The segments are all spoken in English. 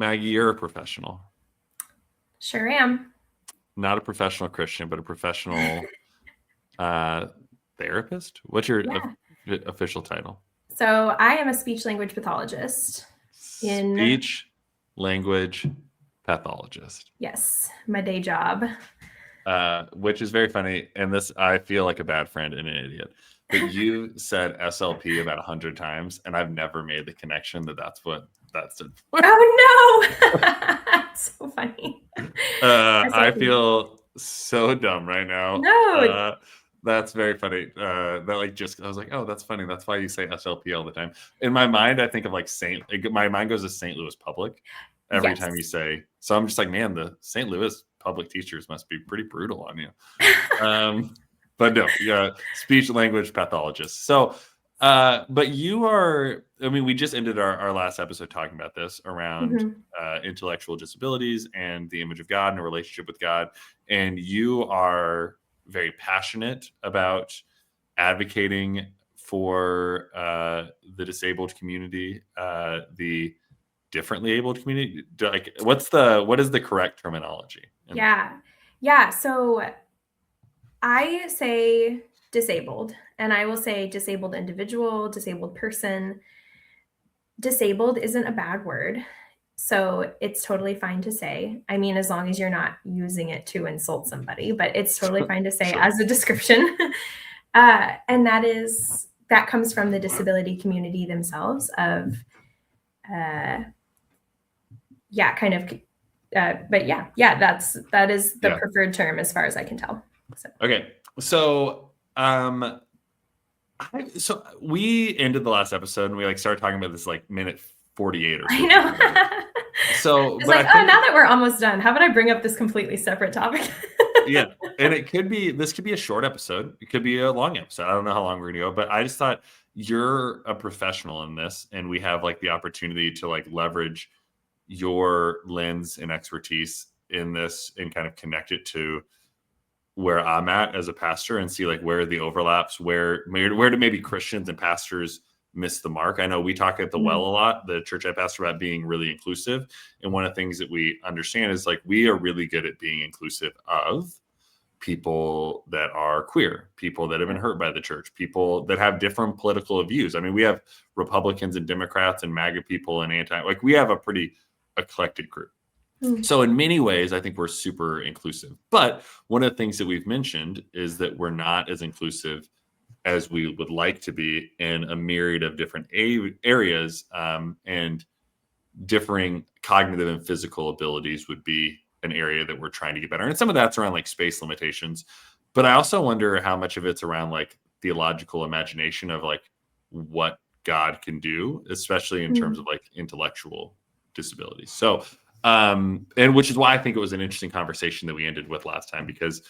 Maggie, you're a professional. Sure am. Not a professional Christian, but a professional therapist. What's your Yeah. official title? So I am a speech language pathologist in, Speech language pathologist. yes, my day job. Which is very funny. And this, I feel like a bad friend and an idiot. But you said SLP about 100 times, and I've never made the connection that that's what that stood for. Oh no! That's so funny. I SLP. feel so dumb right now. No. That's very funny. That like just I was like, oh, that's funny. That's why you say SLP all the time. In my mind, I think of like my mind goes to St. Louis Public every time you Yes. say. So I'm just like, man, the St. Louis public teachers must be pretty brutal on you. But no, yeah, speech language pathologist. So but you are, I mean, we just ended our last episode talking about this around Mhm. intellectual disabilities and the image of God and a relationship with God. And you are very passionate about advocating for the disabled community, the differently abled community. Like, what is the correct terminology? Yeah. Yeah. So I say disabled, and I will say disabled individual, disabled person. Disabled isn't a bad word. So it's totally fine to say. I mean, as long as you're not using it to insult somebody, but it's totally fine to say Sure. as a description. And that comes from the disability community themselves of, yeah, kind of, but yeah, that is the preferred term as far as I can tell. So. Okay. So, so we ended the last episode and we like started talking about this like minute 48 or 50. I know. So, it's but like, I think, now that we're almost done, how about I bring up this completely separate topic? yeah. And this could be a short episode. It could be a long episode. I don't know how long we're going to go, but I just thought you're a professional in this and we have like the opportunity to like leverage your lens and expertise in this and kind of connect it to where I'm at as a pastor and see like where are the overlaps, where do maybe Christians and pastors miss the mark. I know we talk at the Well a lot, the church I pastor, about being really inclusive. And one of the things that we understand is like we are really good at being inclusive of people that are queer, people that have been hurt by the church, people that have different political views. I mean, we have Republicans and Democrats and MAGA people and like we have a pretty eclectic group. So in many ways, I think we're super inclusive. But one of the things that we've mentioned is that we're not as inclusive as we would like to be in a myriad of different areas, and differing cognitive and physical abilities would be an area that we're trying to get better. And some of that's around like space limitations. But I also wonder how much of it's around like theological imagination of like what God can do, especially in terms of like intellectual disabilities. So and which is why I think it was an interesting conversation that we ended with last time, because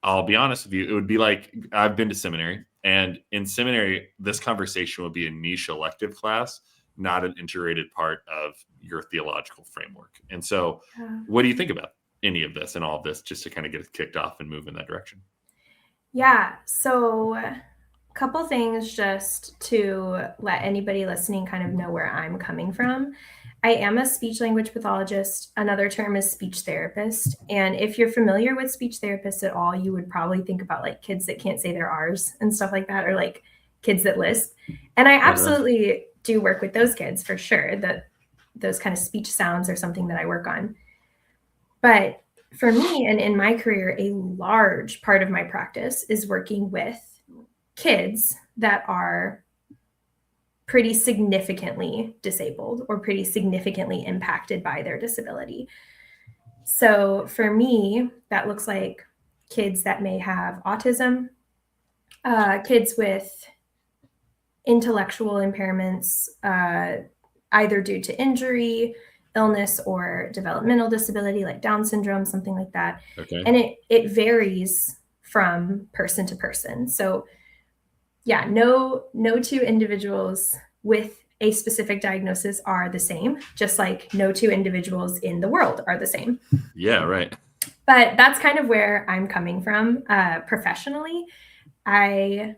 I'll be honest with you, it would be like I've been to seminary, and in seminary, this conversation would be a niche elective class, not an integrated part of your theological framework. And so, what do you think about any of this and all of this, just to kind of get it kicked off and move in that direction? Yeah. So, a couple things just to let anybody listening kind of know where I'm coming from. I am a speech language pathologist. Another term is speech therapist. And if you're familiar with speech therapists at all, you would probably think about like kids that can't say their R's and stuff like that, or like kids that lisp. And I absolutely do work with those kids for sure. That those kind of speech sounds are something that I work on. But for me and in my career, a large part of my practice is working with kids that are pretty significantly disabled or pretty significantly impacted by their disability. So for me, that looks like kids that may have autism, kids with intellectual impairments, either due to injury, illness, or developmental disability like Down syndrome, something like that. Okay. And it varies from person to person. So yeah, no two individuals with a specific diagnosis are the same, just like no two individuals in the world are the same. Yeah, right. But that's kind of where I'm coming from. Professionally, I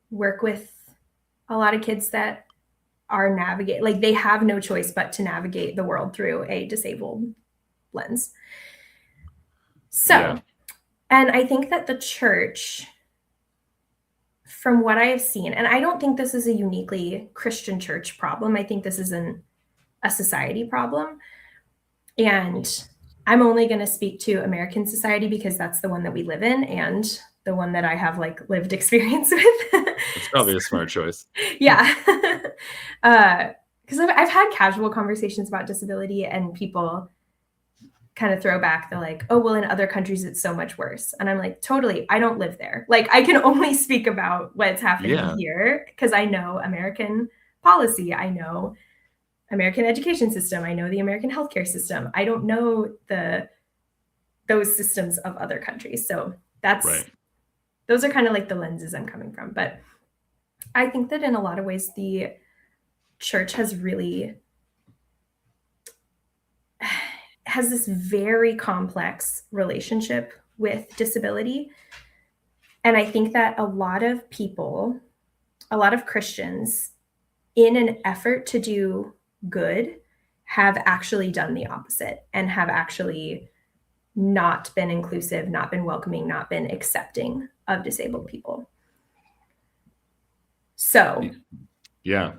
work with a lot of kids that are like they have no choice but to navigate the world through a disabled lens. So, Yeah. and I think that the church, from what I have seen, and I don't think this is a uniquely Christian church problem. I think this is a society problem. And I'm only going to speak to American society because that's the one that we live in and the one that I have like lived experience with. It's probably a smart choice. Yeah. Because I've had casual conversations about disability and people kind of throw back the like, oh, well, in other countries, it's so much worse. And I'm like, totally, I don't live there. Like, I can only speak about what's happening here because I know American policy. I know American education system. I know the American healthcare system. I don't know those systems of other countries. So those are kind of like the lenses I'm coming from. But I think that in a lot of ways, the church has this very complex relationship with disability. And I think that a lot of people, a lot of Christians, in an effort to do good, have actually done the opposite and have actually not been inclusive, not been welcoming, not been accepting of disabled people. So, yeah.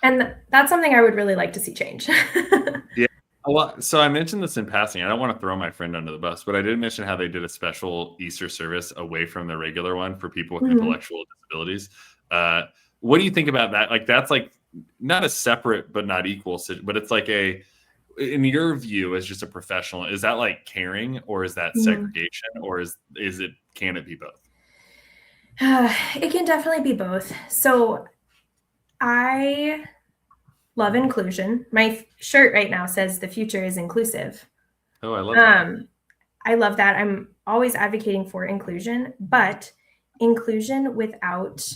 And that's something I would really like to see change. Yeah. Well, so I mentioned this in passing. I don't want to throw my friend under the bus, but I did mention how they did a special Easter service away from the regular one for people with intellectual disabilities. What do you think about that? Like, that's like not a separate but not equal, but it's like in your view as just a professional, is that like caring or is that segregation or can it be both? It can definitely be both. So I love inclusion. My shirt right now says the future is inclusive. Oh, I love that. I love that. I'm always advocating for inclusion, but inclusion without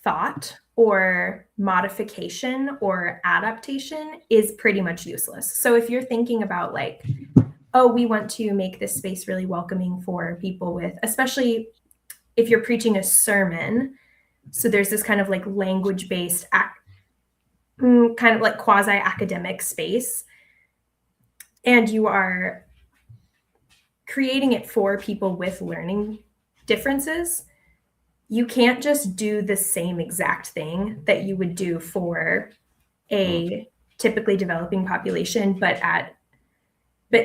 thought or modification or adaptation is pretty much useless. So if you're thinking about like, oh, we want to make this space really welcoming for people with, especially if you're preaching a sermon, so there's this kind of like language-based, kind of like quasi-academic space, and you are creating it for people with learning differences, you can't just do the same exact thing that you would do for a typically developing population, but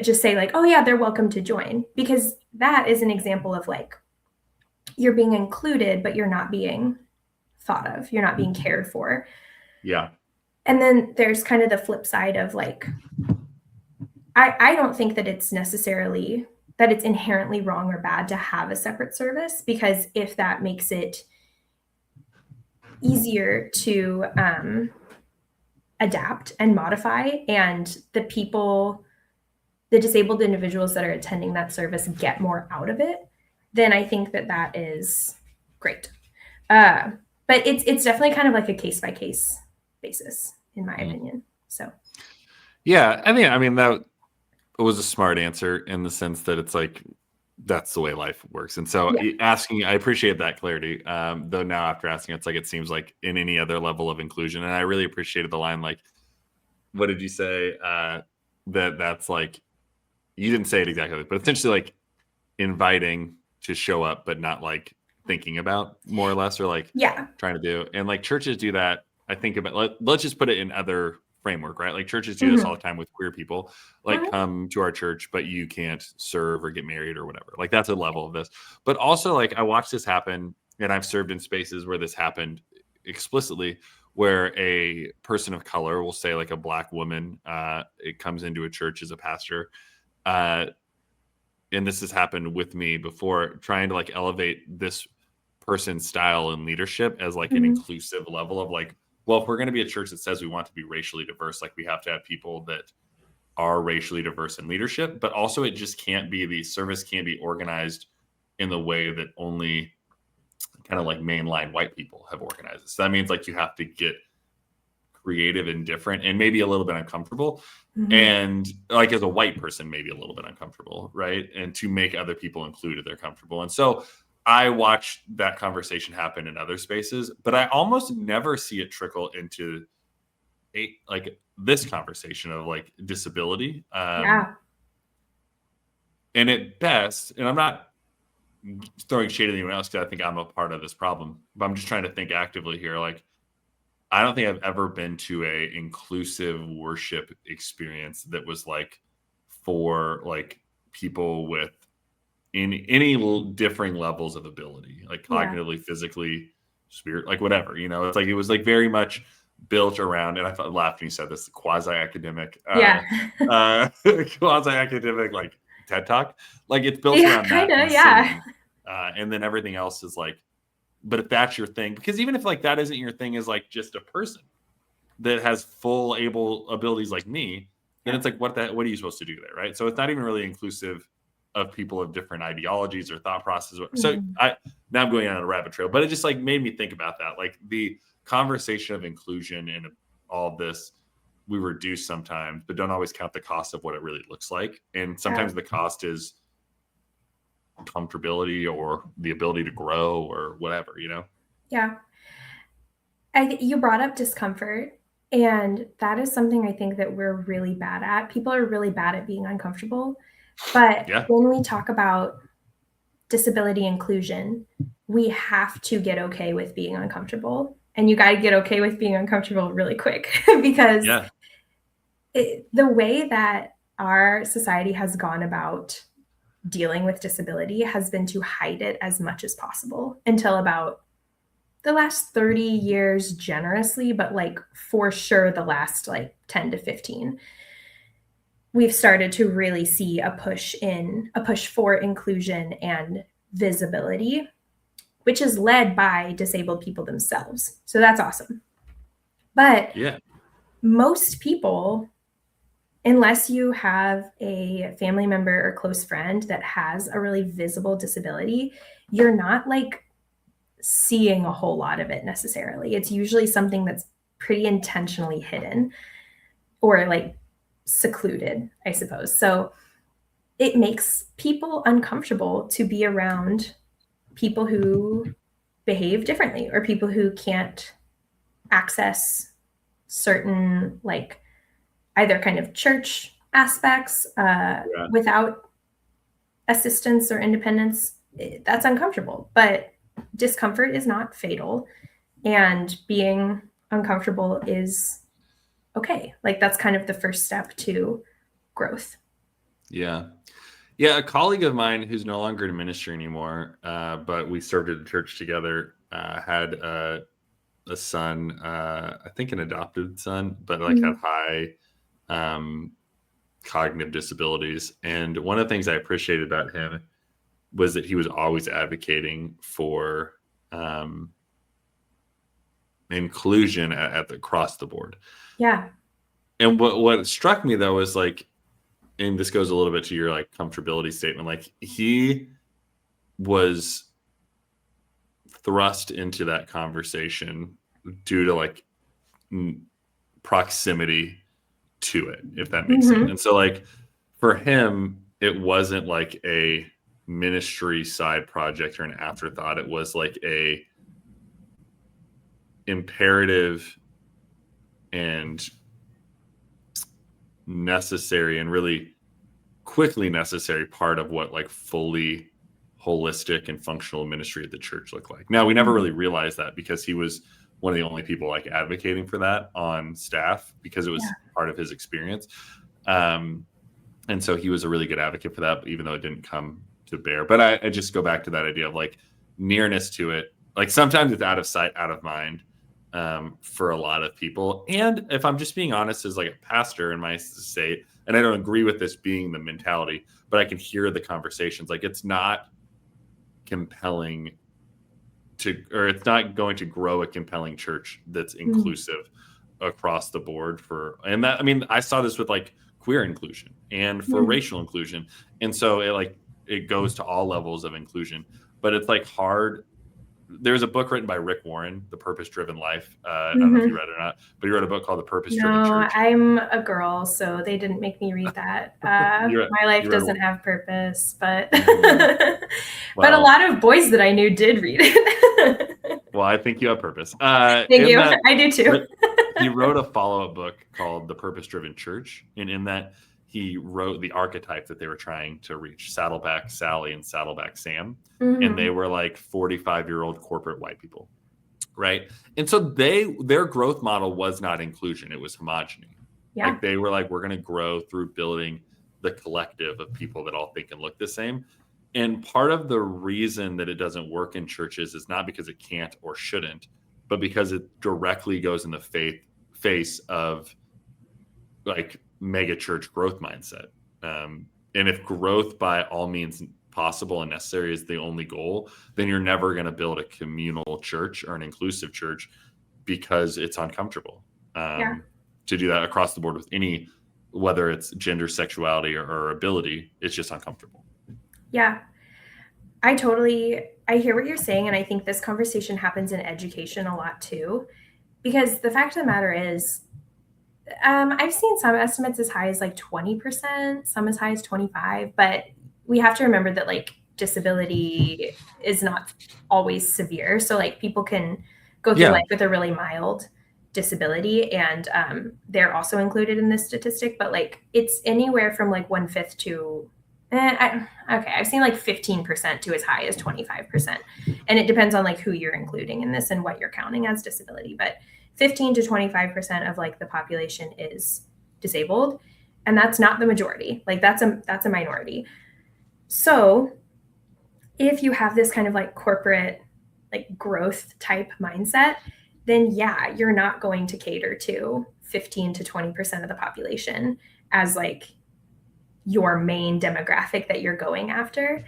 just say like, oh yeah, they're welcome to join, because that is an example of like, you're being included, but you're not being thought of, you're not being cared for. Yeah. And then there's kind of the flip side of like, I don't think that it's necessarily that it's inherently wrong or bad to have a separate service, because if that makes it easier to adapt and modify, and the disabled individuals that are attending that service get more out of it, then I think that is great. But it's definitely kind of like a case-by-case basis, in my opinion. So, yeah, I mean that was a smart answer in the sense that it's like that's the way life works. And so I appreciate that clarity. Though now after asking, it's like it seems like in any other level of inclusion, and I really appreciated the line like, what did you say? That's like, you didn't say it exactly, but essentially like inviting to show up, but not like thinking about, more or less, or like trying to do. And like churches do that. I think about, let's just put it in other framework, right? Like churches do this all the time with queer people, like come to our church, but you can't serve or get married or whatever. Like that's a level of this. But also like I watched this happen, and I've served in spaces where this happened explicitly, where a person of color, will say like a Black woman, it comes into a church as a pastor, and this has happened with me before, trying to like elevate this person's style and leadership as like an inclusive level of like, well, if we're going to be a church that says we want to be racially diverse, like we have to have people that are racially diverse in leadership, but also it just can't be, the service can't be organized in the way that only kind of like mainline white people have organized it. So that means like you have to get creative and different and maybe a little bit uncomfortable. And like as a white person, maybe a little bit uncomfortable, right? And to make other people included, they're comfortable. And so I watch that conversation happen in other spaces, but I almost never see it trickle into like this conversation of like disability. Yeah. And at best, and I'm not throwing shade at anyone else because I think I'm a part of this problem, but I'm just trying to think actively here. Like, I don't think I've ever been to a inclusive worship experience that was like for like people with in any differing levels of ability, like Yeah. cognitively, physically, spirit, like whatever, you know, it's like, it was like very much built around, and I thought, laughed when you said this, quasi-academic, Yeah. quasi-academic, like TED Talk, like it's built Yeah, around that kind and of. Yeah. singing. And then everything else is like, but if that's your thing, because even if like that isn't your thing, is like just a person that has full able abilities like me, then it's like, what are you supposed to do there, right? So it's not even really inclusive of people of different ideologies or thought processes. So now I'm going on a rabbit trail, but it just like made me think about that, like the conversation of inclusion and all of this. We reduce sometimes, but don't always count the cost of what it really looks like, and sometimes the cost is comfortability or the ability to grow or whatever, you know? Yeah. You brought up discomfort, and that is something I think that we're really bad at. People are really bad at being uncomfortable. But when we talk about disability inclusion, we have to get okay with being uncomfortable. And you got to get okay with being uncomfortable really quick because the way that our society has gone about dealing with disability has been to hide it as much as possible until about the last 30 years generously, but like for sure the last like 10 to 15. We've started to really see a push for inclusion and visibility, which is led by disabled people themselves. So that's awesome. But most people, unless you have a family member or close friend that has a really visible disability, you're not like seeing a whole lot of it necessarily. It's usually something that's pretty intentionally hidden or like secluded, I suppose. So it makes people uncomfortable to be around people who behave differently or people who can't access certain like either kind of church aspects without assistance or independence. That's uncomfortable, but discomfort is not fatal, and being uncomfortable is okay. Like that's kind of the first step to growth. Yeah. A colleague of mine who's no longer in ministry anymore, but we served at the church together, had a son, I think an adopted son, but like had high cognitive disabilities. And one of the things I appreciated about him was that he was always advocating for inclusion across the board. Yeah. And what struck me though is like, and this goes a little bit to your like comfortability statement, like he was thrust into that conversation due to like proximity to it, if that makes sense. And so like for him, it wasn't like a ministry side project or an afterthought. It was like a imperative and necessary and really quickly necessary part of what like fully holistic and functional ministry at the church looked like. Now, we never really realized that because he was one of the only people like advocating for that on staff because it was part of his experience. And so he was a really good advocate for that, even though it didn't come to bear. But I just go back to that idea of like nearness to it. Like sometimes it's out of sight, out of mind for a lot of people. And if I'm just being honest as like a pastor in my state, and I don't agree with this being the mentality, but I can hear the conversations. Like it's not compelling or it's not going to grow a compelling church that's inclusive across the board and that, I mean, I saw this with like queer inclusion and for racial inclusion. And so it goes to all levels of inclusion, but it's like hard. There's a book written by Rick Warren, The Purpose-Driven Life. I don't know if you read it or not, but he wrote a book called The Purpose-Driven Church. No, I'm a girl, so they didn't make me read that. My life doesn't have purpose, but But a Well, lot of boys that I knew did read it. well, I think you have purpose. Thank In you. that, I do too. he wrote a follow-up book called The Purpose-Driven Church, and in that he wrote the archetype that they were trying to reach: Saddleback Sally and Saddleback Sam, and they Mhm. were like 45-year-old corporate white people, right? And so their growth model was not inclusion; it was homogeny. Yeah. Like they were like, we're going to grow through building the collective of people that all think and look the same. And part of the reason that it doesn't work in churches is not because it can't or shouldn't, but because it directly goes in the face of like mega church growth mindset. And if growth by all means possible and necessary is the only goal, then you're never going to build a communal church or an inclusive church because it's uncomfortable Yeah. to do that across the board with any, whether it's gender, sexuality, or ability. It's just uncomfortable. Yeah. I hear what you're saying. And I think this conversation happens in education a lot too. Because the fact of the matter is, I've seen some estimates as high as like 20%, some as high as 25, but we have to remember that like disability is not always severe. So like people can go through Yeah. life with a really mild disability, and they're also included in this statistic, but like it's anywhere from like 1/5 to okay, I've seen like 15% to as high as 25%. And it depends on like who you're including in this and what you're counting as disability. But 15 to 25% of like the population is disabled, and that's not the majority. Like that's a minority. So if you have this kind of like corporate like growth type mindset, then yeah, you're not going to cater to 15 to 20% of the population as like your main demographic that you're going after.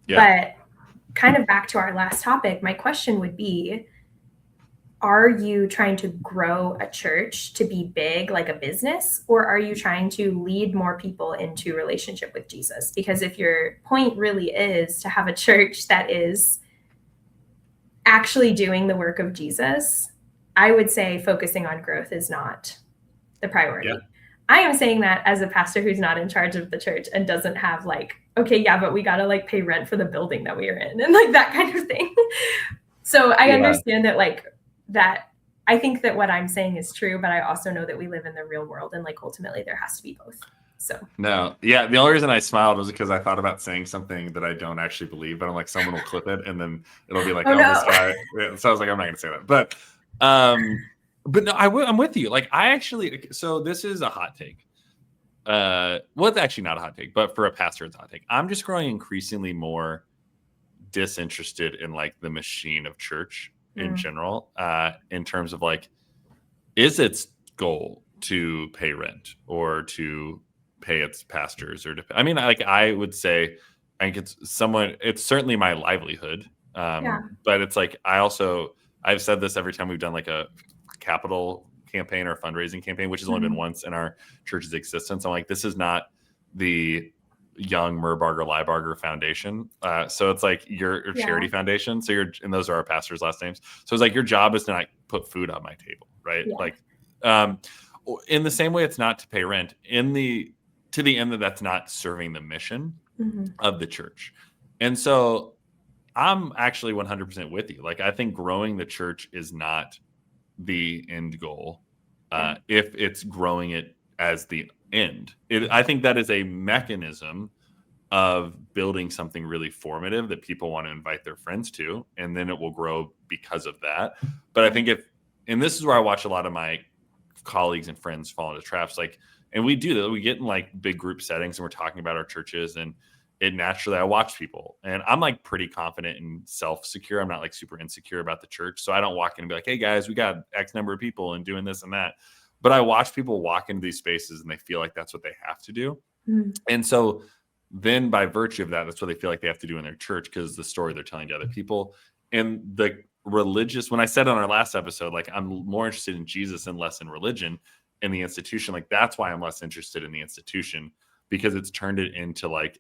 Yeah. But kind of back to our last topic, my question would be, are you trying to grow a church to be big like a business, or are you trying to lead more people into relationship with Jesus? Because if your point really is to have a church that is actually doing the work of Jesus, I would say focusing on growth is not the priority. Yeah. I am saying that as a pastor who's not in charge of the church and doesn't have like, okay, yeah, but we got to like pay rent for the building that we are in and like that kind of thing. So I understand that like that. I think that what I'm saying is true, but I also know that we live in the real world and like ultimately there has to be both. So No, yeah. The only reason I smiled was because I thought about saying something that I don't actually believe, but I'm like, someone will clip it and then it'll be like, oh oh, no. this guy. Yeah, so I was like, I'm not gonna say that. But no, I'm with you. Like, I actually. So this is a hot take. Well, it's actually not a hot take, but for a pastor, it's a hot take. I'm just growing increasingly more disinterested in like the machine of church in general, in terms of like, is its goal to pay rent or to pay its pastors or to, I mean, like I would say, I think it's certainly my livelihood. Yeah. But it's like, I've said this every time we've done like a capital campaign or fundraising campaign, which has only been once in our church's existence. I'm like, this is not the Young Merbarger Liebarger Foundation. So it's like your charity foundation. So and those are our pastors' last names. So it's like, your job is to not put food on my table, right? Yeah. Like, in the same way, it's not to pay rent to the end that's not serving the mission of the church. And so I'm actually 100% with you. Like, I think growing the church is not the end goal. If it's growing it as the end, I think that is a mechanism of building something really formative that people want to invite their friends to, and then it will grow because of that. But I think and this is where I watch a lot of my colleagues and friends fall into traps, like, and we do that. We get in like big group settings and we're talking about our churches, and it naturally, I watch people and I'm like pretty confident and self-secure. I'm not like super insecure about the church. So I don't walk in and be like, hey guys, we got X number of people and doing this and that. But I watch people walk into these spaces and they feel like that's what they have to do. And so then by virtue of that, that's what they feel like they have to do in their church, because the story they're telling to other people. And the religious, when I said on our last episode, like, I'm more interested in Jesus and less in religion in the institution, like that's why I'm less interested in the institution, because it's turned it into like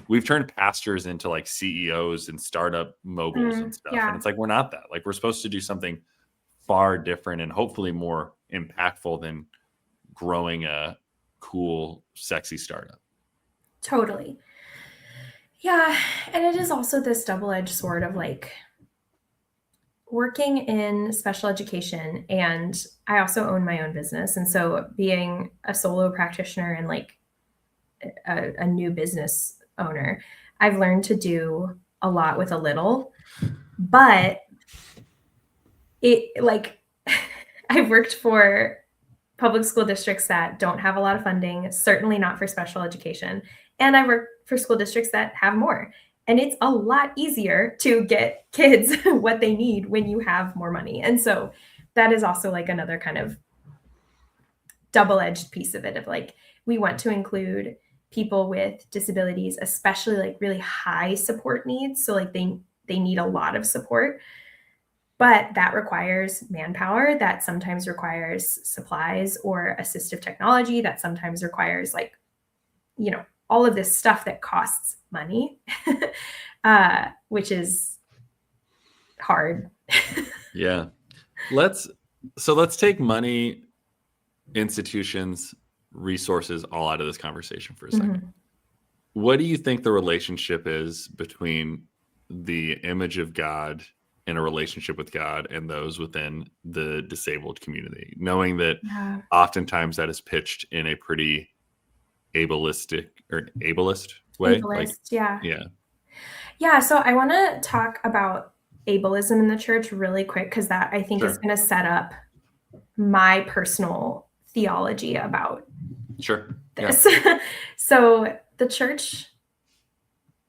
we've turned pastors into like CEOs and startup moguls and stuff. And it's like, we're not that. Like, we're supposed to do something far different and hopefully more impactful than growing a cool, sexy startup. Totally. Yeah, and it is also this double-edged sword of like working in special education, and I also own my own business. And so being a solo practitioner and like a new business owner, I've learned to do a lot with a little, but it like I've worked for public school districts that don't have a lot of funding, certainly not for special education. And I work for school districts that have more. And it's a lot easier to get kids what they need when you have more money. And so that is also like another kind of double-edged piece of it of like we want to include people with disabilities, especially like really high support needs. So like they need a lot of support, but that requires manpower, that sometimes requires supplies or assistive technology, that sometimes requires like, you know, all of this stuff that costs money, which is hard. Yeah. Let's take money, institutions, resources all out of this conversation for a second. Mm-hmm. What do you think the relationship is between the image of God and a relationship with God and those within the disabled community? Knowing that oftentimes that is pitched in a pretty ableist way. Yeah. So I want to talk about ableism in the church really quick, because that I think is going to set up my personal theology about this. Yeah. So the church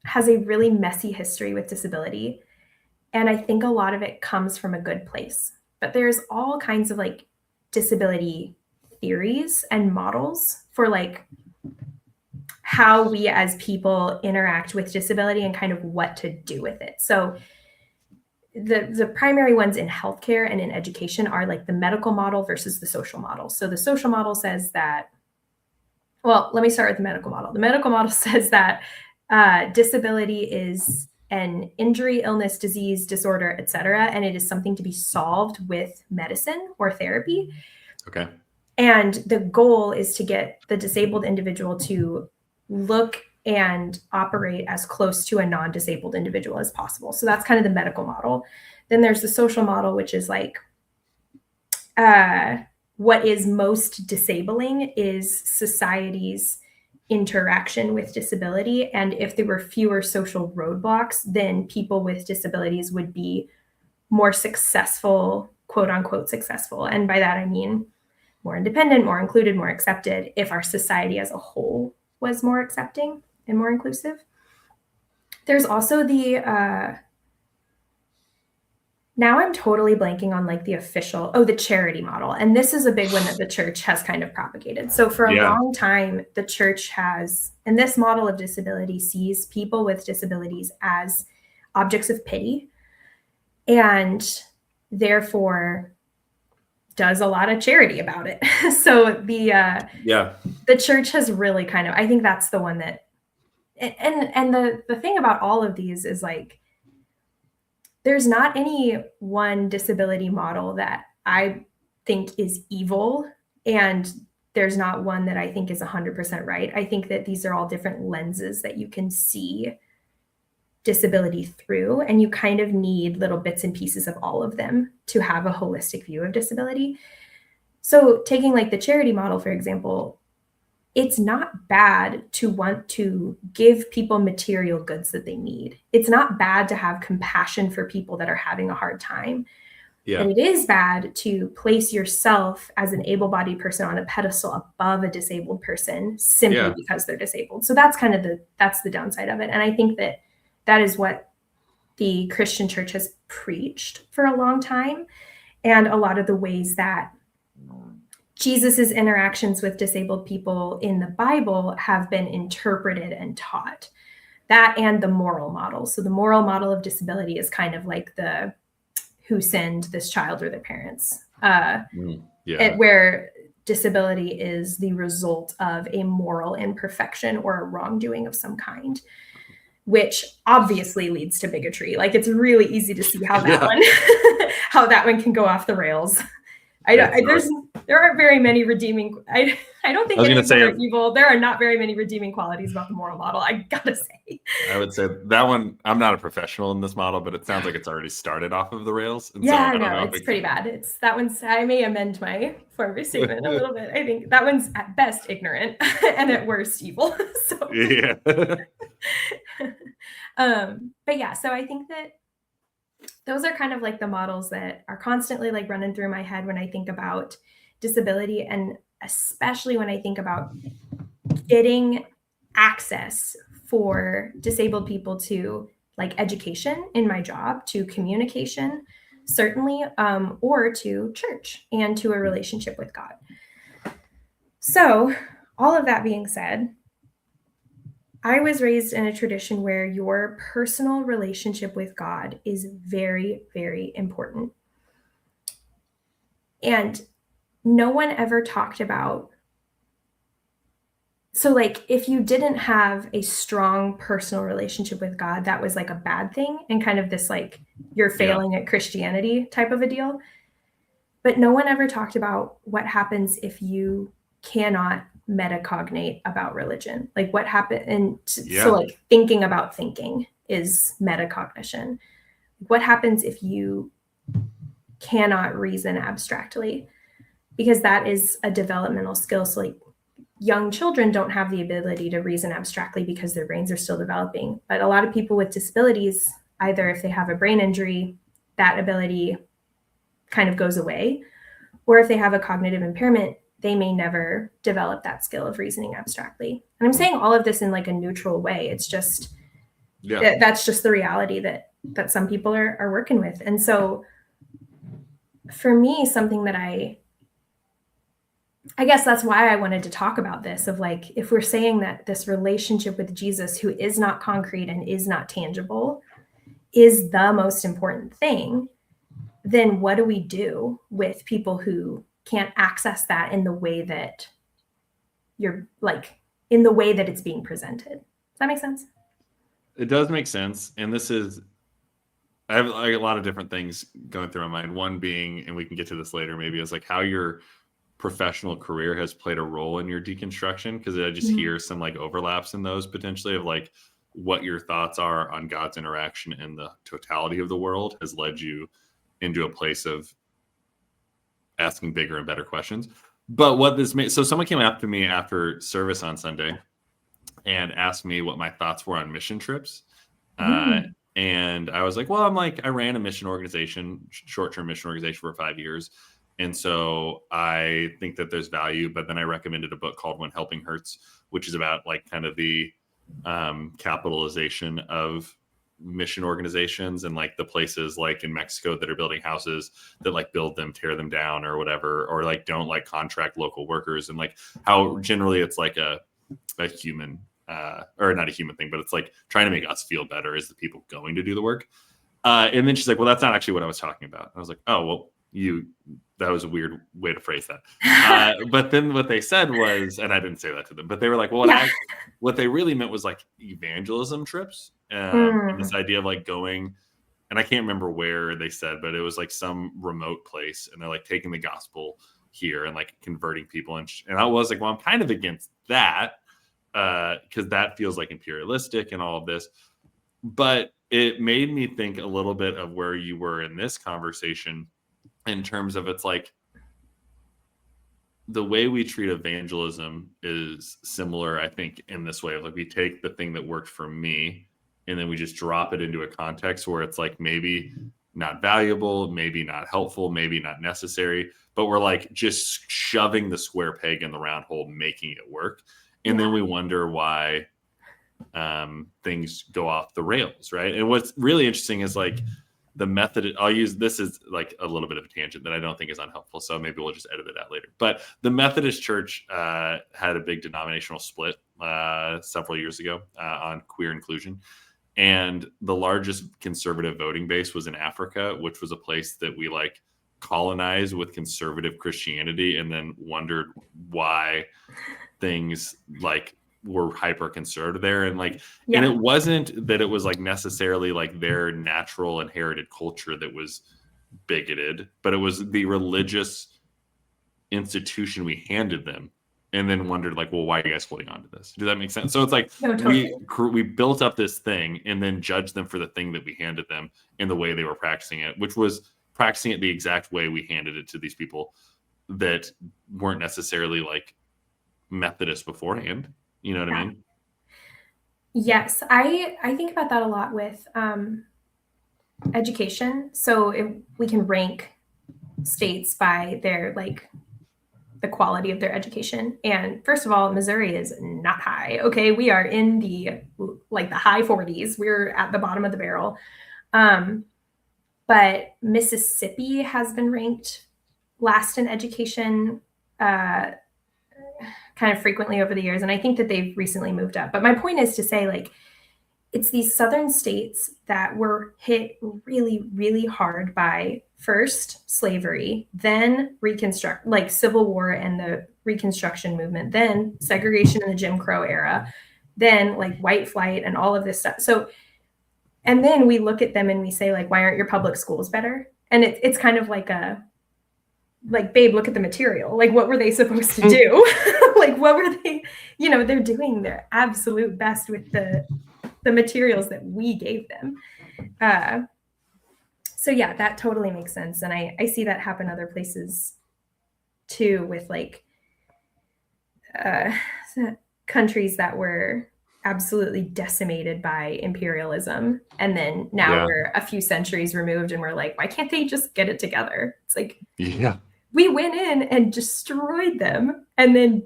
has a really messy history with disability, and I think a lot of it comes from a good place. But there's all kinds of like disability theories and models for like how we as people interact with disability and kind of what to do with it. So the primary ones in healthcare and in education are like the medical model versus the social model. So the social model says that, well, let me start with the medical model. The medical model says that disability is an injury, illness, disease, disorder, etc., and it is something to be solved with medicine or therapy. Okay. And the goal is to get the disabled individual to look and operate as close to a non-disabled individual as possible. So that's kind of the medical model. Then there's the social model, which is like what is most disabling is society's interaction with disability. And if there were fewer social roadblocks, then people with disabilities would be more successful, quote unquote, successful. And by that, I mean more independent, more included, more accepted, if our society as a whole was more accepting and more inclusive. There's also the, now I'm totally blanking on like the official, the charity model. And this is a big one that the church has kind of propagated. So for a long time, the church has, and this model of disability sees people with disabilities as objects of pity, and therefore does a lot of charity about it. So the church has really kind of, I think that's the one that, and the thing about all of these is like, there's not any one disability model that I think is evil, and there's not one that I think is 100% right. I think that these are all different lenses that you can see disability through, and you kind of need little bits and pieces of all of them to have a holistic view of disability. So taking like the charity model, for example, it's not bad to want to give people material goods that they need. It's not bad to have compassion for people that are having a hard time. Yeah. But it is bad to place yourself as an able-bodied person on a pedestal above a disabled person simply because they're disabled. So that's kind of that's the downside of it. And I think that is what the Christian church has preached for a long time. And a lot of the ways that Jesus's interactions with disabled people in the Bible have been interpreted and taught. That and the moral model. So the moral model of disability is kind of like the who sinned, this child or their parents, where disability is the result of a moral imperfection or a wrongdoing of some kind, which obviously leads to bigotry. Like it's really easy to see how that one can go off the rails. There aren't very many redeeming. I don't think any of them are evil. There are not very many redeeming qualities about the moral model, I gotta say. I would say that one, I'm not a professional in this model, but it sounds like it's already started off of the rails. And yeah, so no, it's pretty bad. That one's, I may amend my former statement a little bit. I think that one's at best ignorant and at worst evil. So yeah. But yeah, so I think that those are kind of like the models that are constantly like running through my head when I think about disability, and especially when I think about getting access for disabled people to like education in my job, to communication, certainly, or to church and to a relationship with God. So all of that being said, I was raised in a tradition where your personal relationship with God is very, very important. And no one ever talked about, so like if you didn't have a strong personal relationship with God, that was like a bad thing and kind of this like you're failing at Christianity type of a deal. But no one ever talked about what happens if you cannot metacognate about religion. Like what happened, and so like thinking about thinking is metacognition. What happens if you cannot reason abstractly? Because that is a developmental skill. So like young children don't have the ability to reason abstractly because their brains are still developing. But a lot of people with disabilities, either if they have a brain injury, that ability kind of goes away, or if they have a cognitive impairment, they may never develop that skill of reasoning abstractly. And I'm saying all of this in like a neutral way. It's just, that's just the reality that some people are working with. And so for me, something that I guess that's why I wanted to talk about this, of like, if we're saying that this relationship with Jesus, who is not concrete and is not tangible, is the most important thing, then what do we do with people who can't access that in the way that you're like, in the way that it's being presented? Does that make sense? It does make sense. And this is, I have like a lot of different things going through my mind. One being, and we can get to this later maybe, is like how your professional career has played a role in your deconstruction, because I just hear some like overlaps in those potentially of like what your thoughts are on God's interaction in the totality of the world has led you into a place of asking bigger and better questions. But what this made, so someone came up to me after service on Sunday and asked me what my thoughts were on mission trips. And I was like, well, I ran a mission organization, short-term mission organization for 5 years. And so I think that there's value, but then I recommended a book called When Helping Hurts, which is about like kind of the capitalization of mission organizations and like the places like in Mexico that are building houses that like build them, tear them down or whatever, or like don't like contract local workers, and like how generally it's like a human or not a human thing, but it's like trying to make us feel better as the people going to do the work. And then she's like, well, that's not actually what I was talking about. I was like, oh, well, that was a weird way to phrase that. But then what they said was, and I didn't say that to them, but they were like, well, what they really meant was like evangelism trips. And this idea of like going, and I can't remember where they said, but it was like some remote place, and they're like taking the gospel here and like converting people. And I was like, well, I'm kind of against that because that feels like imperialistic and all of this. But it made me think a little bit of where you were in this conversation, in terms of it's like the way we treat evangelism is similar, I think, in this way. Like we take the thing that worked for me and then we just drop it into a context where it's like maybe not valuable, maybe not helpful, maybe not necessary, but we're like just shoving the square peg in the round hole, making it work. And then we wonder why things go off the rails, right? And what's really interesting is like the method, I'll use this is like a little bit of a tangent that I don't think is unhelpful, so maybe we'll just edit it out later. But the Methodist Church had a big denominational split several years ago on queer inclusion. And the largest conservative voting base was in Africa, which was a place that we like colonized with conservative Christianity, and then wondered why things like were hyper conservative there. And like, and it wasn't that it was like necessarily like their natural inherited culture that was bigoted, but it was the religious institution we handed them, and then wondered like, well, why are you guys holding on to this? Does that make sense? So it's like No, totally. we built up this thing and then judged them for the thing that we handed them in the way they were practicing it, which was practicing it the exact way we handed it to these people that weren't necessarily like Methodist beforehand. You know what I mean? Yes, I think about that a lot with education. So we can rank states by their like the quality of their education. And first of all, Missouri is not high. Okay, we are in the high 40s. We're at the bottom of the barrel. But Mississippi has been ranked last in education kind of frequently over the years. And I think that they've recently moved up. But my point is to say, like, it's these southern states that were hit really, really hard by first slavery, then Civil War and the Reconstruction movement, then segregation in the Jim Crow era, then like white flight and all of this stuff. So, and then we look at them and we say, like, why aren't your public schools better? And it's kind of like babe, look at the material. Like, what were they supposed to do? Like, what were they, they're doing their absolute best with the materials that we gave them. So yeah, that totally makes sense. And I see that happen other places too, with like countries that were absolutely decimated by imperialism. And then now we're a few centuries removed and we're like, why can't they just get it together? It's like, we went in and destroyed them and then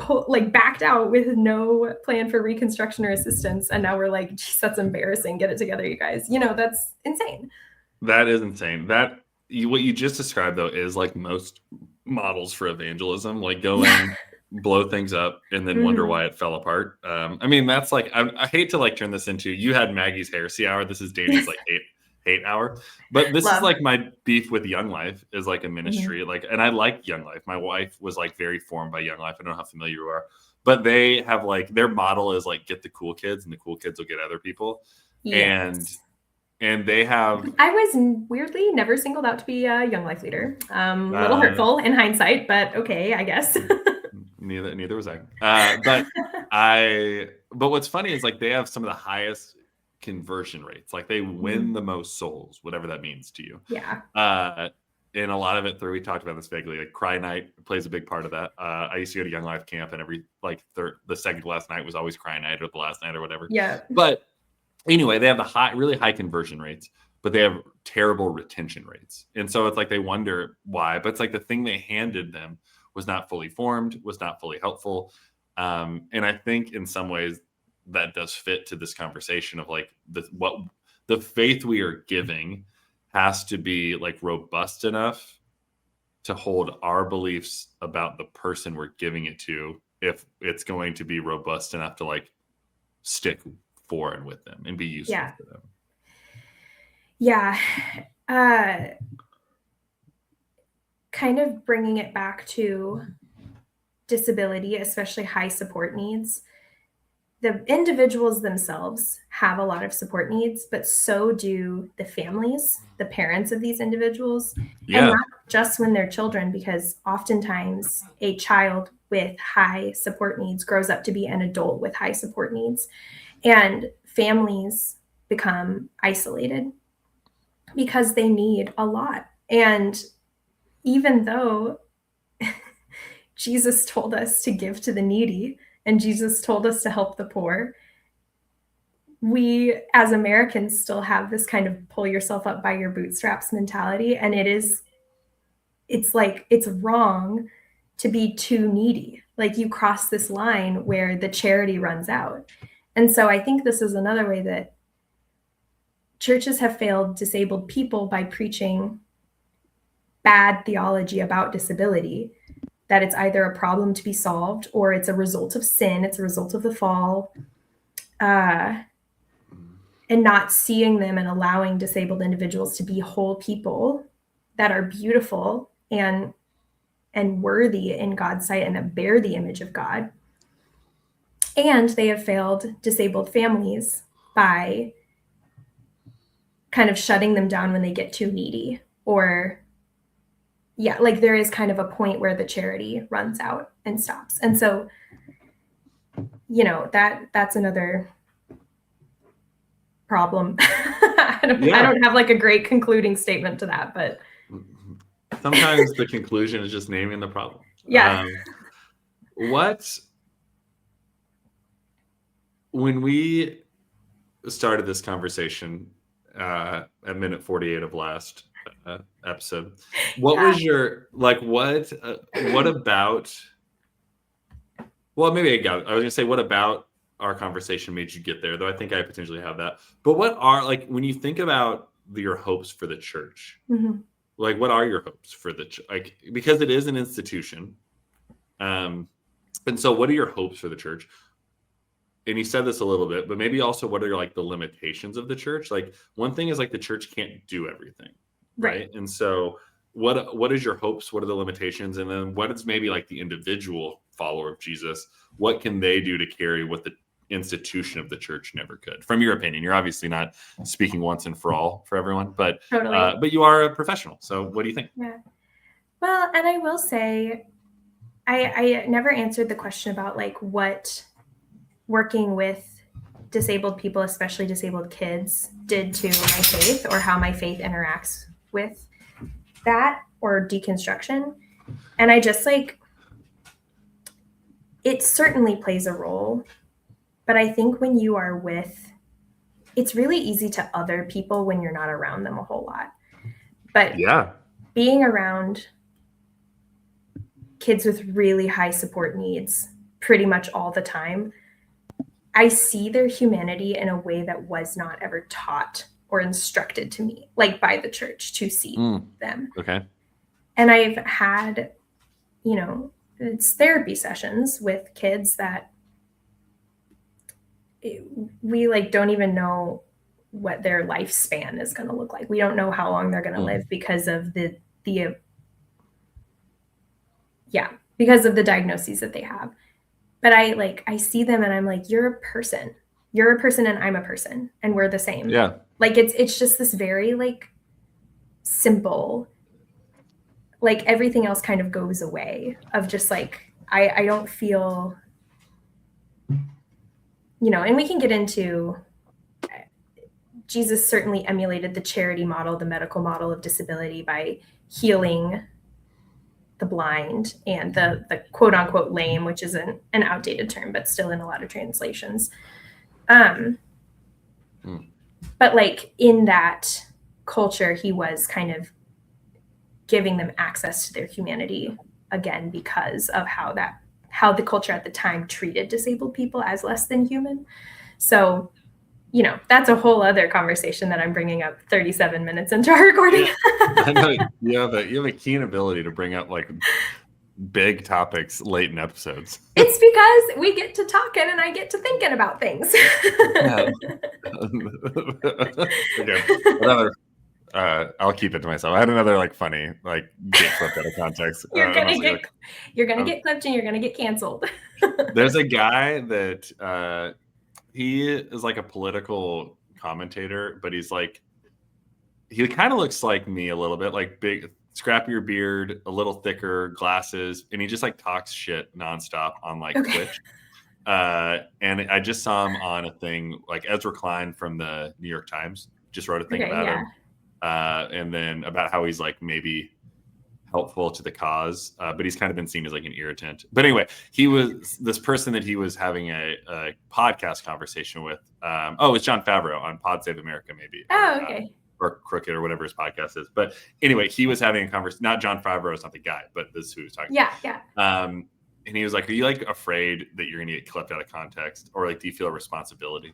backed out with no plan for reconstruction or assistance. And now we're like, geez, that's embarrassing. Get it together, you guys. That's insane. That is insane. What you just described, though, is like most models for evangelism, like go in, blow things up, and then wonder why it fell apart. I mean, that's like, I hate to like turn this into, you had Maggie's heresy hour. This is Danny's like hate hour, but this is like my beef with Young Life is like a ministry, like, and I like Young Life. My wife was like very formed by Young Life. I don't know how familiar you are, but they have like, their model is like, get the cool kids and the cool kids will get other people. Yes. And they have, I was weirdly never singled out to be a Young Life leader. A little hurtful in hindsight, but okay, I guess. neither was I. But what's funny is like, they have some of the highest conversion rates, like they win the most souls, whatever that means to you. Yeah. And a lot of it we talked about this vaguely, like Cry Night plays a big part of that. I used to go to Young Life camp and every the second to last night was always Cry Night or the last night or whatever. Yeah. But anyway, they have the really high conversion rates, but they have terrible retention rates. And so it's like they wonder why, but it's like the thing they handed them was not fully formed, was not fully helpful. And I think in some ways that does fit to this conversation of like what the faith we are giving has to be like robust enough to hold our beliefs about the person we're giving it to, if it's going to be robust enough to like stick for and with them and be useful for them. Yeah. Kind of bringing it back to disability, especially high support needs. The individuals themselves have a lot of support needs, but so do the families, the parents of these individuals, and not just when they're children, because oftentimes a child with high support needs grows up to be an adult with high support needs, and families become isolated because they need a lot. And even though Jesus told us to give to the needy, and Jesus told us to help the poor, we as Americans still have this kind of pull yourself up by your bootstraps mentality. And it's wrong to be too needy. Like, you cross this line where the charity runs out. And so I think this is another way that churches have failed disabled people by preaching bad theology about disability, that it's either a problem to be solved or it's a result of sin, it's a result of the fall, and not seeing them and allowing disabled individuals to be whole people that are beautiful and worthy in God's sight and that bear the image of God. And they have failed disabled families by kind of shutting them down when they get too needy, or yeah, like there is kind of a point where the charity runs out and stops. And so, that's another problem. I don't have like a great concluding statement to that, but sometimes the conclusion is just naming the problem. Yeah. When we started this conversation at minute 48 of last episode, what was your what about? Well, maybe I was gonna say, what about our conversation made you get there? Though I think I potentially have that. But what are when you think about your hopes for the church? Mm-hmm. What are your hopes for the because it is an institution, and so what are your hopes for the church? And you said this a little bit, but maybe also what are the limitations of the church? One thing is the church can't do everything, right? And so what is your hopes? What are the limitations? And then what is maybe the individual follower of Jesus? What can they do to carry what the institution of the church never could? From your opinion, you're obviously not speaking once and for all for everyone, but Totally. But you are a professional. So what do you think? Yeah. Well, and I will say, I never answered the question about what working with disabled people, especially disabled kids, did to my faith, or how my faith interacts with that, or deconstruction. And I just it certainly plays a role, but I think when you are it's really easy to other people when you're not around them a whole lot. But yeah, being around kids with really high support needs pretty much all the time, I see their humanity in a way that was not ever taught or instructed to me, by the church, to see them. Okay. And I've had, it's therapy sessions with kids that we don't even know what their lifespan is going to look like. We don't know how long they're going to live because of because of the diagnoses that they have. But I see them and I'm you're a person and I'm a person and we're the same. Yeah. It's just this very simple, everything else kind of goes away of just I don't feel, and we can get into, Jesus certainly emulated the charity model, the medical model of disability, by healing the blind and the quote unquote lame, which is an outdated term, but still in a lot of translations. But in that culture, he was kind of giving them access to their humanity again, because of how the culture at the time treated disabled people as less than human. So, that's a whole other conversation that I'm bringing up 37 minutes into our recording. Yeah. I know you have a keen ability to bring up big topics late in episodes. It's because we get to talking and I get to thinking about things. Okay. I'll keep it to myself. I had another funny get clipped out of context. You're gonna get clipped and you're gonna get canceled. There's a guy that he is a political commentator, but he's he kind of looks like me a little bit, big, scrappier beard, a little thicker, glasses, and he just talks shit nonstop on Twitch. And I just saw him on a thing Ezra Klein from the New York Times just wrote a thing about him, and then about how he's maybe helpful to the cause, but he's kind of been seen as an irritant. But anyway, he was this person that he was having a podcast conversation with. It's John Favreau on Pod Save America, maybe. Oh, okay. Or Crooked, or whatever his podcast is. But anyway, he was having a conversation. Not John Favreau is not the guy, but this is who he was talking about. Yeah. And he was like, "Are you afraid that you're going to get clipped out of context, or do you feel a responsibility?"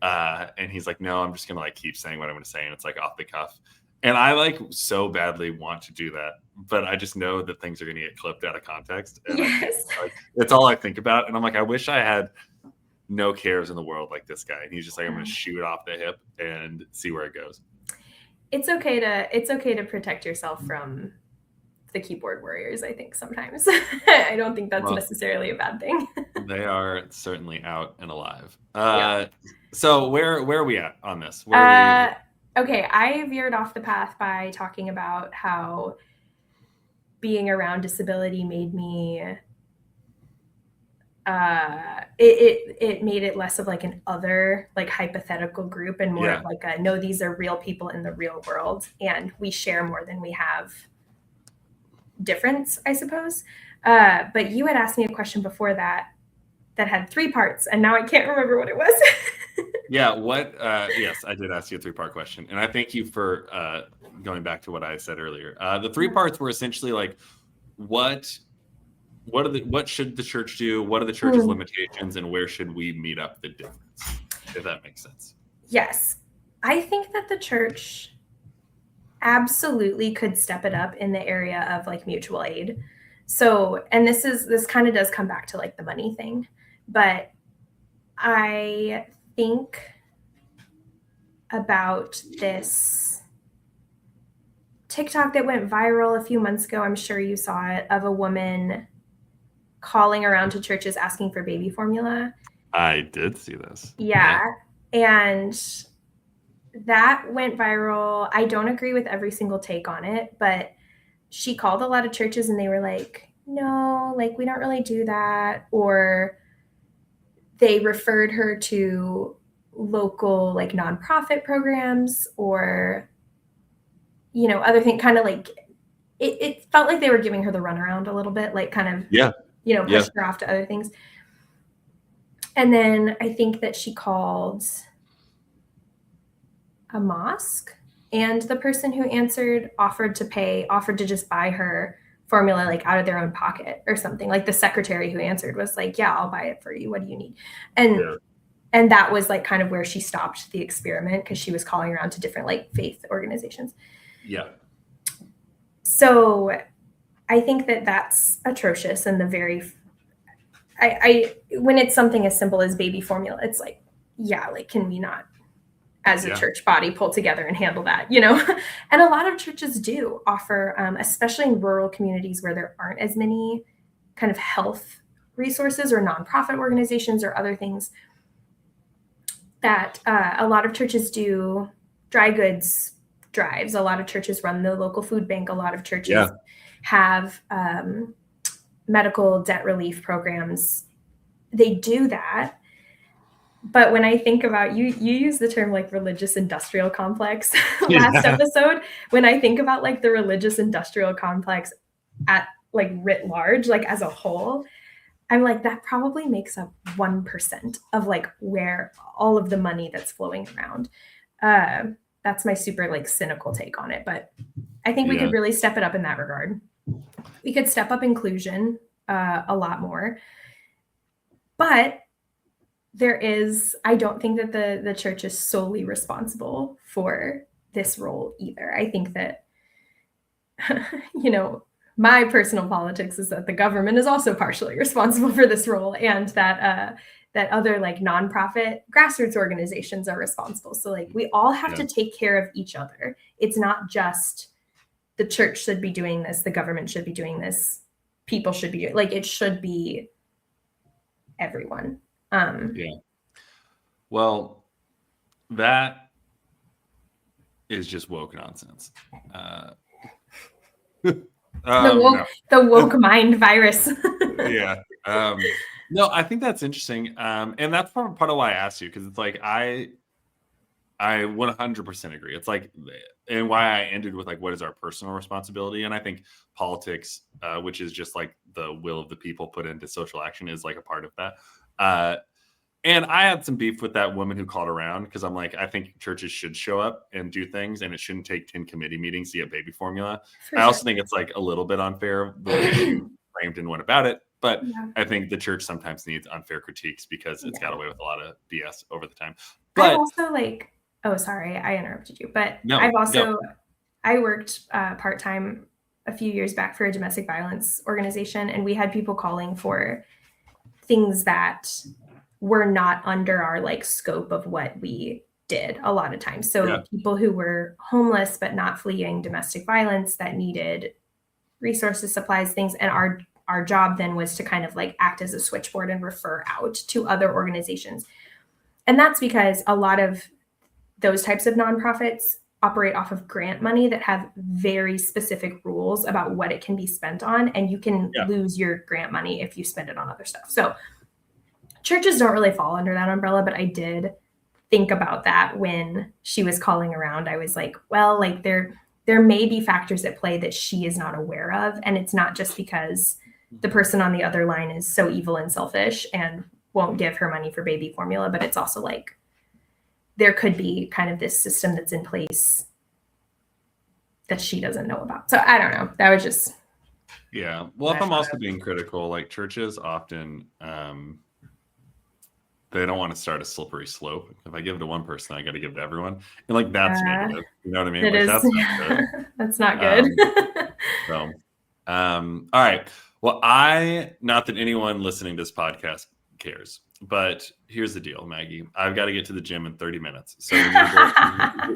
And he's like, "No, I'm just going to keep saying what I'm going to say, and it's off the cuff." And I so badly want to do that, but I just know that things are going to get clipped out of context. And yes. It's all I think about. And I'm I wish I had no cares in the world like this guy. And he's just I'm going to shoot off the hip and see where it goes. It's okay to protect yourself from the keyboard warriors, I think, sometimes. I don't think that's necessarily a bad thing. They are certainly out and alive. So where are we at on this? Okay, I veered off the path by talking about how being around disability made me it made it less of like an other like hypothetical group and more of like a no, these are real people in the real world and we share more than we have difference, I suppose. But you had asked me a question before that had 3 parts and now I can't remember what it was. Yeah, yes, I did ask you a 3-part question, and I thank you for going back to what I said earlier. The 3 parts were essentially like what should the church do? What are the church's limitations, and where should we meet up the difference? If that makes sense. Yes, I think that the church absolutely could step it up in the area of like mutual aid. So, and this kind of does come back to like the money thing, but I think about this TikTok that went viral a few months ago. I'm sure you saw it, of a woman calling around to churches asking for baby formula. I did see this. Yeah. And that went viral. I don't agree with every single take on it, but she called a lot of churches and they were like, no, like we don't really do that. Or they referred her to local like nonprofit programs or, you know, other things, kind of like it felt like they were giving her the runaround a little bit, like kind of, you know, pushed her off to other things. And then I think that she called a mosque, and the person who answered offered to just buy her formula like out of their own pocket or something. Like the secretary who answered was like, yeah, I'll buy it for you. What do you need? And that was like kind of where she stopped the experiment, because she was calling around to different like faith organizations. Yeah. So I think that that's atrocious. And when it's something as simple as baby formula, it's like, yeah, like, can we not as a church body pull together and handle that, you know? And a lot of churches do offer, especially in rural communities where there aren't as many kind of health resources or nonprofit organizations or other things, that a lot of churches do dry goods drives. A lot of churches run the local food bank. A lot of churches have medical debt relief programs. They do that. But when I think about you use the term like religious industrial complex last episode. When I think about like the religious industrial complex at like writ large, like as a whole, I'm like, that probably makes up 1% of like where all of the money that's flowing around. That's my super like cynical take on it. But I think we could really step it up in that regard. We could step up inclusion a lot more. But I don't think that the church is solely responsible for this role either. I think that, you know, my personal politics is that the government is also partially responsible for this role, and that other like nonprofit grassroots organizations are responsible. So like we all have to take care of each other. It's not just the church should be doing this, the government should be doing this, people should be doing, like it should be everyone. Well, that is just woke nonsense. The woke mind virus. No, I think that's interesting. And that's part of why I asked you, because it's like I 100% agree. It's like, and why I ended with like, what is our personal responsibility? And I think politics, which is just like the will of the people put into social action, is like a part of that. And I had some beef with that woman who called around, because I'm like, I think churches should show up and do things, and it shouldn't take 10 committee meetings to get baby formula. I also think it's like a little bit unfair the way you framed and went about it. But I think the church sometimes needs unfair critiques because it's got away with a lot of BS over the time. But I've also like, oh, sorry, I interrupted you. But no, I worked part-time a few years back for a domestic violence organization, and we had people calling for things that were not under our like scope of what we did a lot of times. So people who were homeless but not fleeing domestic violence, that needed resources, supplies, things. And our job then was to kind of like act as a switchboard and refer out to other organizations. And that's because a lot of those types of nonprofits operate off of grant money that have very specific rules about what it can be spent on, and you can lose your grant money if you spend it on other stuff. So churches don't really fall under that umbrella, but I did think about that when she was calling around. I was like, well, like there may be factors at play that she is not aware of, and it's not just because the person on the other line is so evil and selfish and won't give her money for baby formula, but it's also like there could be kind of this system that's in place that she doesn't know about. So I don't know. That was just. Yeah. Well, if I'm also being critical, like churches often, they don't want to start a slippery slope. If I give it to one person, I got to give it to everyone. And like, that's negative. You know what I mean? It like, is. That's not good. That's not good. All right. Well, not that anyone listening to this podcast cares, but here's the deal, Maggie. I've got to get to the gym in 30 minutes. So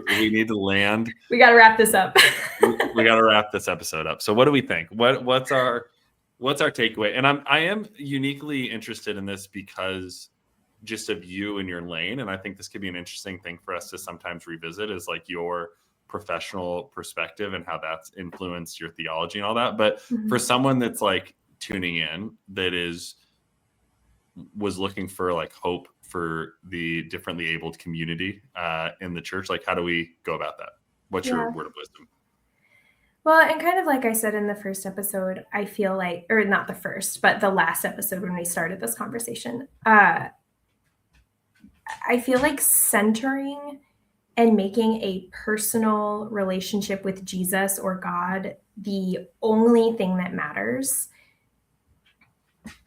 we need to land. We got to wrap this up. we got to wrap this episode up. So what do we think? What's our takeaway? And I am uniquely interested in this because just of you and your lane. And I think this could be an interesting thing for us to sometimes revisit, is like your professional perspective and how that's influenced your theology and all that. But for someone that's like tuning in, that was looking for like hope for the differently abled community in the church, like how do we go about that? What's your word of wisdom? Well, and kind of like I said in the first episode, I feel like, or not the first, but the last episode when we started this conversation, I feel like centering and making a personal relationship with Jesus or God the only thing that matters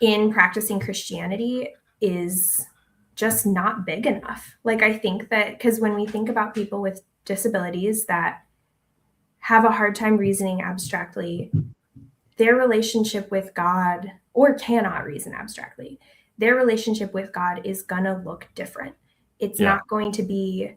in practicing Christianity is just not big enough. Like, I think that because when we think about people with disabilities that have a hard time reasoning abstractly, their relationship with God, or cannot reason abstractly, their relationship with God is going to look different. It's not going to be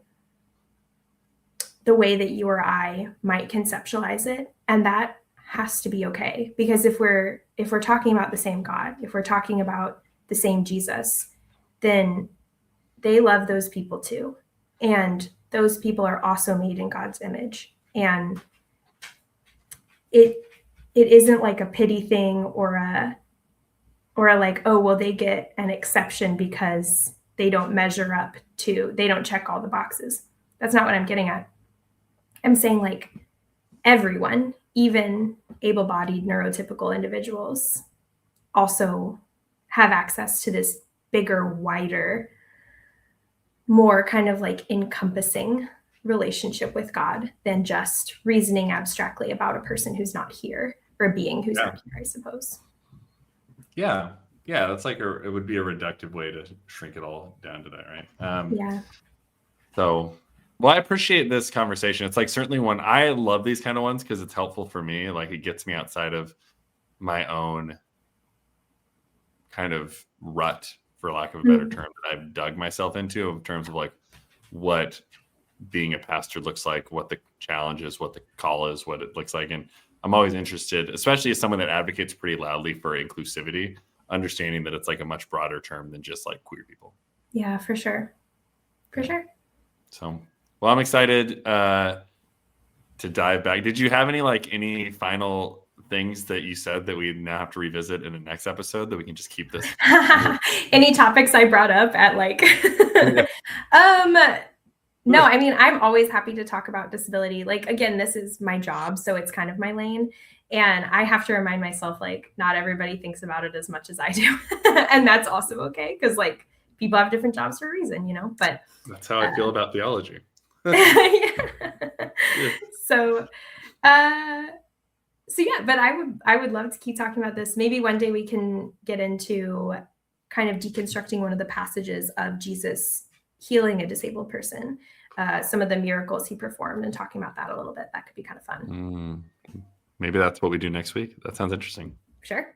the way that you or I might conceptualize it. And that has to be okay. Because if we're talking about the same God, if we're talking about the same Jesus, then they love those people too. And those people are also made in God's image. And it isn't like a pity thing or a like, oh, well, they get an exception because they don't measure up to, they don't check all the boxes. That's not what I'm getting at. I'm saying like everyone, even able-bodied neurotypical individuals, also have access to this bigger, wider, more kind of like encompassing relationship with God than just reasoning abstractly about a person who's not here, or a being who's not here, I suppose. Yeah. That's like it would be a reductive way to shrink it all down to that, right? So, well, I appreciate this conversation. It's like certainly one, I love these kind of ones because it's helpful for me. Like it gets me outside of my own kind of rut, for lack of a better term, that I've dug myself into in terms of like what being a pastor looks like, what the challenge is, what the call is, what it looks like. And I'm always interested, especially as someone that advocates pretty loudly for inclusivity, understanding that it's like a much broader term than just like queer people. Yeah, for sure. For sure. So, well, I'm excited to dive back. Did you have any final things that you said that we now have to revisit in the next episode that we can just keep this? Any topics I brought up at like, no, I mean, I'm always happy to talk about disability. Like, again, this is my job, so it's kind of my lane. And I have to remind myself, like, not everybody thinks about it as much as I do. And that's also okay, because like people have different jobs for a reason, you know, but that's how I feel about theology. So yeah, but I would love to keep talking about this. Maybe one day we can get into kind of deconstructing one of the passages of Jesus healing a disabled person, some of the miracles he performed, and talking about that a little bit. That could be kind of fun. Maybe that's what we do next week. That sounds interesting. Sure.